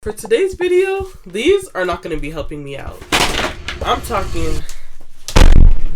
For today's video, these are not going to be helping me out. I'm talking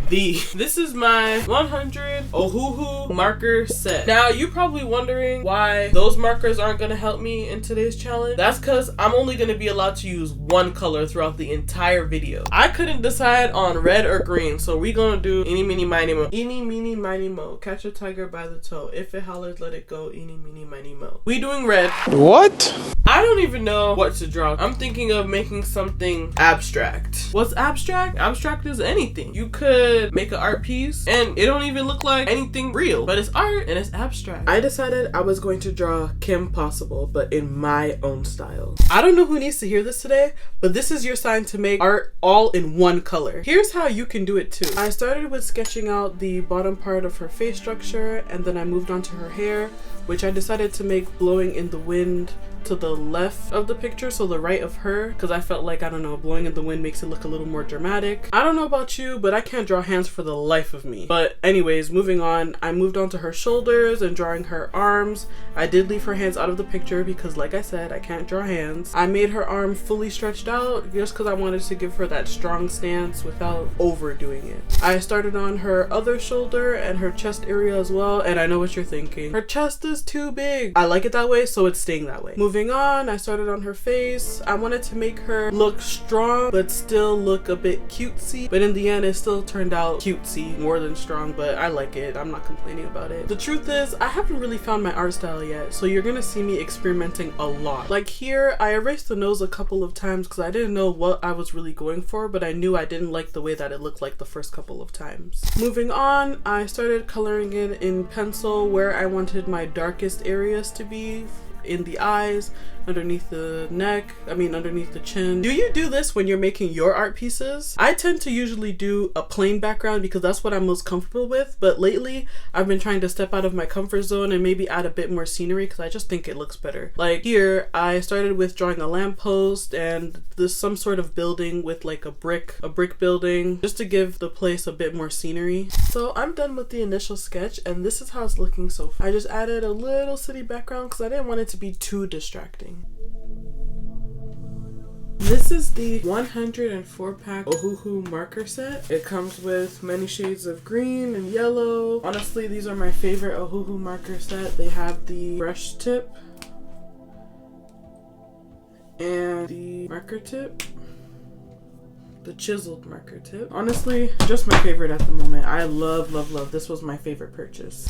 this is my 100 Ohulu marker set. Now, you're probably wondering why those markers aren't going to help me in today's challenge. That's because I'm only going to be allowed to use one color throughout the entire video. I couldn't decide on red or green, so we're going to do eeny, meeny, miny, mo. Eeny, meeny, miny, mo. Catch a tiger by the toe. If it hollers, let it go. Eeny, meeny, miny, mo. We doing red. What? I don't even know what to draw. I'm thinking of making something abstract. What's abstract? Abstract is anything. You could make an art piece and it don't even look like anything real, but it's art and it's abstract. I decided I was going to draw Kim Possible, but in my own style. I don't know who needs to hear this today, but this is your sign to make art all in one color. Here's how you can do it too. I started with sketching out the bottom part of her face structure, and then I moved on to her hair, which I decided to make blowing in the wind to the left of the picture, so the right of her, because I felt like, I don't know, blowing in the wind makes it look a little more dramatic. I don't know about you, but I can't draw hands for the life of me. But anyways, moving on, I moved on to her shoulders and drawing her arms. I did leave her hands out of the picture because, like I said, I can't draw hands. I made her arm fully stretched out just because I wanted to give her that strong stance without overdoing it. I started on her other shoulder and her chest area as well, and I know what you're thinking. Her chest is too big. I like it that way, so it's staying that way. Moving on, I started on her face. I wanted to make her look strong but still look a bit cutesy, but in the end it still turned out cutesy more than strong, but I like it. I'm not complaining about it. The truth is, I haven't really found my art style yet, so you're gonna see me experimenting a lot. Like here, I erased the nose a couple of times because I didn't know what I was really going for, but I knew I didn't like the way that it looked like the first couple of times. Moving on, I started coloring it in pencil where I wanted my darkest areas to be, in the eyes, underneath the neck, underneath the chin. Do you do this when you're making your art pieces? I tend to usually do a plain background because that's what I'm most comfortable with, but lately I've been trying to step out of my comfort zone and maybe add a bit more scenery because I just think it looks better. Like here, I started with drawing a lamppost and this some sort of building with like a brick building, just to give the place a bit more scenery. So I'm done with the initial sketch and this is how it's looking so far. I just added a little city background because I didn't want it to be too distracting. This is the 104 pack Ohulu marker set. It comes with many shades of green and yellow. Honestly, these are my favorite Ohulu marker set. They have the brush tip and the marker tip, the chiseled marker tip. Honestly, just my favorite at the moment. I love, love, love. This was my favorite purchase.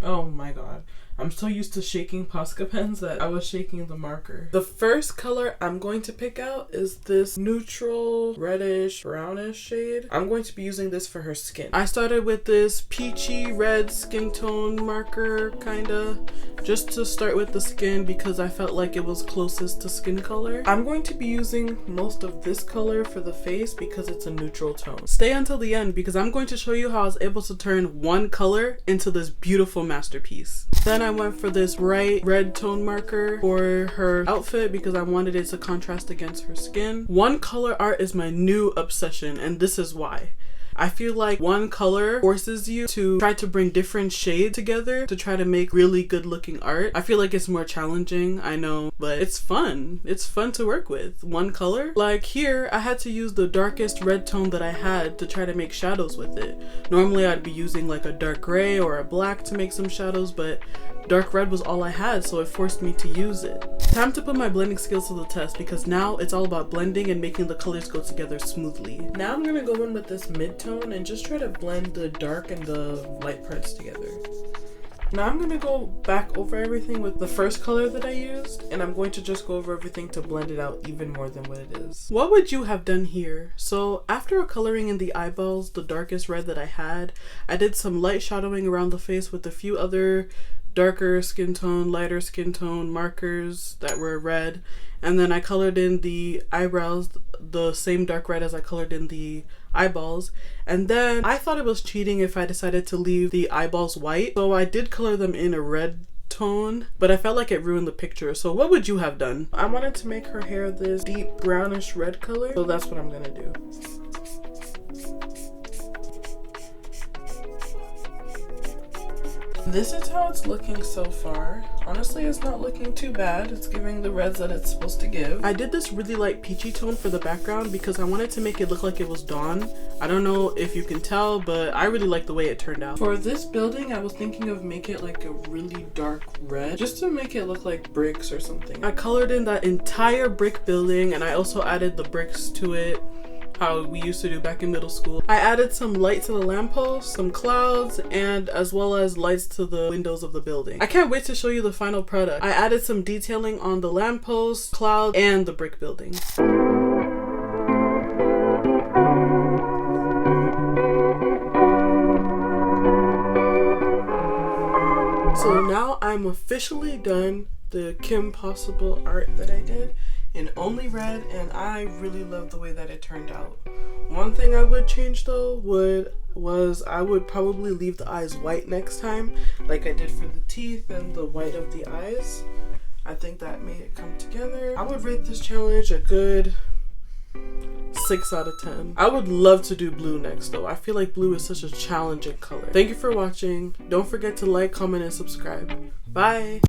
Oh my god. I'm so used to shaking Posca pens that I was shaking the marker. The first color I'm going to pick out is this neutral reddish brownish shade. I'm going to be using this for her skin. I started with this peachy red skin tone marker, kinda, just to start with the skin because I felt like it was closest to skin color. I'm going to be using most of this color for the face because it's a neutral tone. Stay until the end because I'm going to show you how I was able to turn one color into this beautiful masterpiece. Then I went for this bright red tone marker for her outfit because I wanted it to contrast against her skin. One color art is my new obsession, and this is why. I feel like one color forces you to try to bring different shades together to try to make really good looking art. I feel like it's more challenging, I know, but it's fun. It's fun to work with. One color. Like here, I had to use the darkest red tone that I had to try to make shadows with it. Normally I'd be using like a dark gray or a black to make some shadows, but dark red was all I had, so it forced me to use it. Time to put my blending skills to the test because now it's all about blending and making the colors go together smoothly. Now I'm gonna go in with this mid-tone and just try to blend the dark and the light parts together. Now I'm gonna go back over everything with the first color that I used, and I'm going to just go over everything to blend it out even more than what it is. What would you have done here? So after coloring in the eyeballs, the darkest red that I had, I did some light shadowing around the face with a few other darker skin tone, lighter skin tone markers that were red, and then I colored in the eyebrows the same dark red as I colored in the eyeballs. And then I thought it was cheating if I decided to leave the eyeballs white, so I did color them in a red tone, but I felt like it ruined the picture. So what would you have done? I wanted to make her hair this deep brownish red color, so that's what I'm gonna do. This is how it's looking so far. Honestly, it's not looking too bad. It's giving the reds that it's supposed to give. I did this really light peachy tone for the background because I wanted to make it look like it was dawn. I don't know if you can tell, but I really like the way it turned out. For this building, I was thinking of making it like a really dark red just to make it look like bricks or something. I colored in that entire brick building and I also added the bricks to it, how we used to do back in middle school. I added some light to the lamppost, some clouds, and as well as lights to the windows of the building. I can't wait to show you the final product. I added some detailing on the lamppost, clouds, and the brick building. So now I'm officially done the Kim Possible art that I did in only red, and I really love the way that it turned out. One thing I would change though was I would probably leave the eyes white next time, like I did for the teeth and the white of the eyes. I think that made it come together. I would rate this challenge a good 6 out of 10. I would love to do blue next though. I feel like blue is such a challenging color. Thank you for watching. Don't forget to like, comment, and subscribe. Bye!